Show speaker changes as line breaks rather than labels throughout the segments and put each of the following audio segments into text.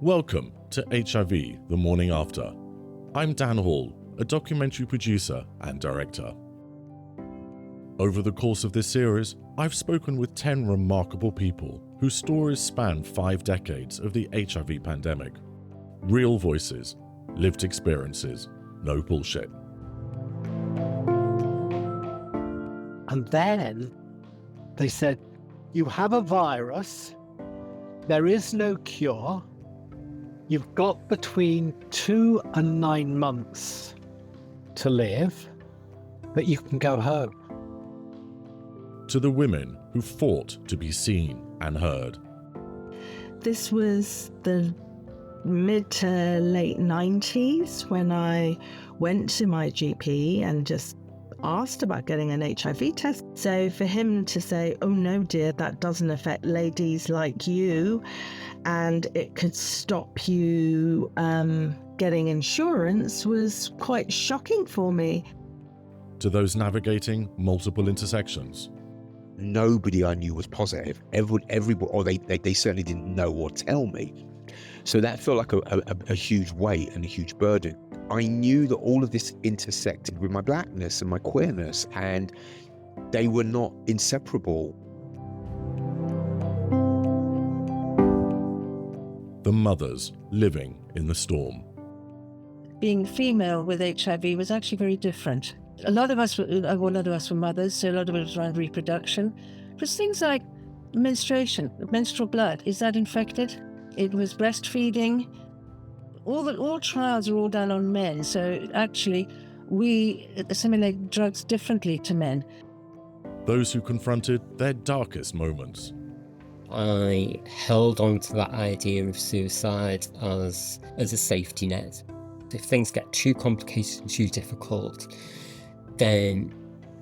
Welcome to HIV The Morning After. I'm Dan Hall, a documentary producer and director. Over the course of this series, I've spoken with 10 remarkable people whose stories span 5 decades of the HIV pandemic. Real voices, lived experiences, no bullshit.
And then they said, you have a virus, there is no cure, you've got between 2 and 9 months to live, but you can go home.
To the women who fought to be seen and heard.
This was the mid to late 90s when I went to my GP and just asked about getting an HIV test. So for him to say, oh no dear, that doesn't affect ladies like you and it could stop you getting insurance was quite shocking for me.
To those navigating multiple intersections.
Nobody I knew was positive. Everybody, or they certainly didn't know or tell me. So that felt like a huge weight and a huge burden. I knew that all of this intersected with my blackness and my queerness, and they were not inseparable.
The mothers living in the storm.
Being female with HIV was actually very different. A lot of us were mothers, so a lot of it was around reproduction. It was things like menstruation, menstrual blood. Is that infected? It was breastfeeding. All trials are all done on men, so actually we assimilate drugs differently to men.
Those who confronted their darkest moments.
I held on to that idea of suicide as a safety net. If things get too complicated and too difficult, then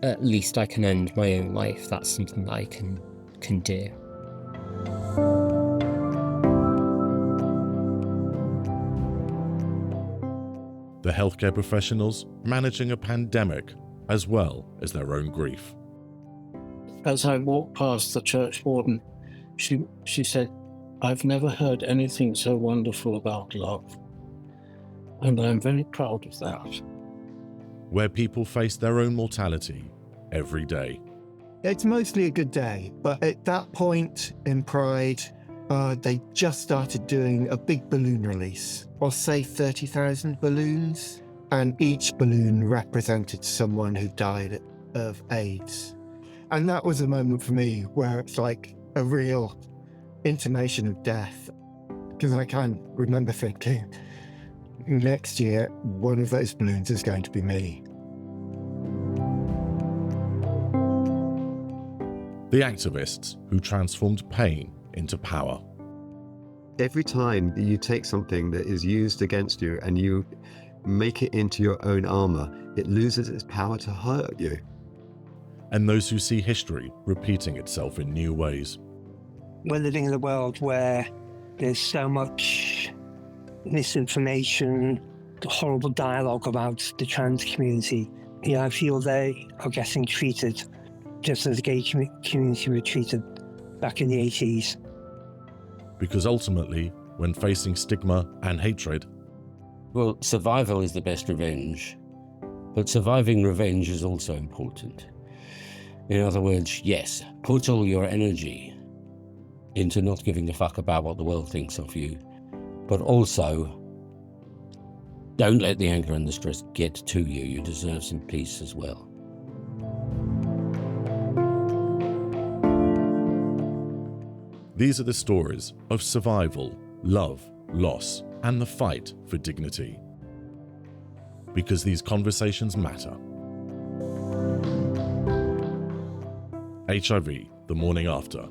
at least I can end my own life. That's something that I can do.
The healthcare professionals managing a pandemic as well as their own grief.
As I walked past the church warden, she said, I've never heard anything so wonderful about love. And I'm very proud of that.
Where people face their own mortality every day.
It's mostly a good day, but at that point in Pride, they just started doing a big balloon release. I'll say 30,000 balloons, and each balloon represented someone who died of AIDS. And that was a moment for me where it's like a real intimation of death, because I can remember thinking, next year, one of those balloons is going to be me.
The activists who transformed pain into power.
Every time you take something that is used against you and you make it into your own armor, it loses its power to hurt you.
And those who see history repeating itself in new ways.
We're living in a world where there's so much misinformation, horrible dialogue about the trans community. I feel they are getting treated just as the gay community were treated back in the 80s.
Because ultimately, when facing stigma and hatred...
Well, survival is the best revenge, but surviving revenge is also important. In other words, yes, put all your energy into not giving a fuck about what the world thinks of you, but also don't let the anger and the stress get to you. You deserve some peace as well.
These are the stories of survival, love, loss, and the fight for dignity. Because these conversations matter. HIV, The Morning After.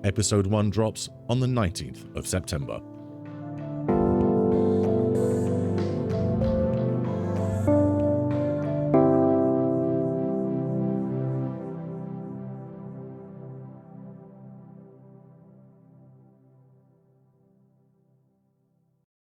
Episode 1 drops on the 19th of September.